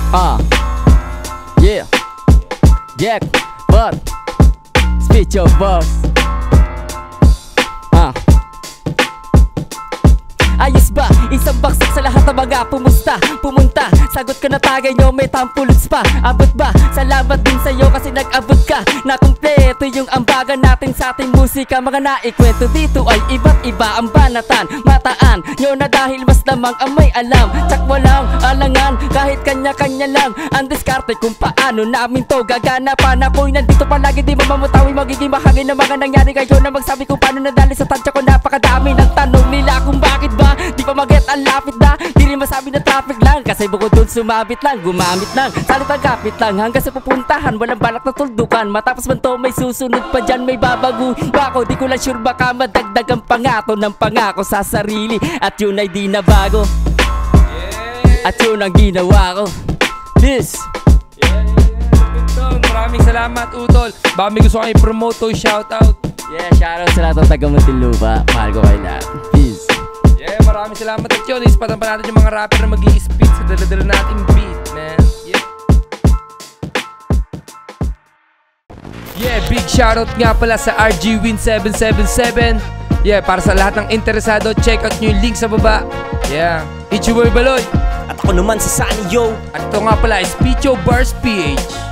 Yeah, Jack, but speech your boss. Ayos ba? Isang baksak sa lahat ng mga pumunta. Sagot ko na tagay nyo, may tampulots pa. Abot ba? Salamat din sa'yo kasi nag-abot ka. Nakumpleto yung ambagan natin sa ating musika. Mga naikwento dito ay iba't iba ang banatan. Mataan nyo na dahil mas lamang ang may alam. Tsak walang alangan, kahit kanya-kanya lang ang diskarte kung paano namin to gaganapan. Ako'y nandito palagi, di mamamutawi, magiging bahagi ng mga nangyari ngayon. Na magsabi kung paano nadali sa tansya ko. Napakadami ng tanong nila kung bakit ba di pa mag-get ang lapit na. Di rin masabi na traffic lang, kasi bukod dun sumabit lang, gumamit lang, salitang kapit lang hanggang sa pupuntahan. Walang balak na tuldukan, matapos man to may susunod pa dyan. May babago ba ako? Di ko lang sure, baka madagdag ang pangako ng pangako sa sarili. At yun ay di na bago, at yun ang ginawa ko. This Maraming salamat, Utol. Baka may gusto kang i-promote o shoutout. Yeah, shoutout sa lahat ng taga Muntinlupa. Mahal ko kayo lahat. Peace. Yeah, maraming salamat at yun. Ispatan pa natin yung mga rapper na mag-i-spit sa dala-dala nating beat, man. Yeah, big shoutout nga pala sa RG Win 777. Yeah, para sa lahat ng interesado, check out nyo yung link sa baba. Yeah, it's your boy Baloy. At ako naman si Sunny Yo. At ito nga pala is Picho Bars PH.